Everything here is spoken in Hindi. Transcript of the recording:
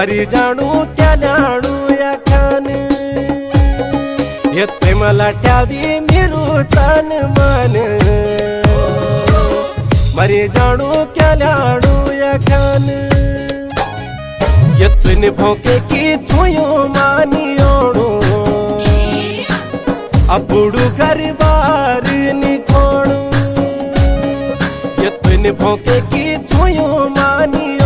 मरी जाणू क्या लाणू या खान ये प्रेमला ठ्यावी मेरू तान मान मरी जाणू क्या लाणू या खान ये तुन भोके की छुयो मानी ओणू अबुडू घर बार निकोणू ये तुन भोके की छुयो मानी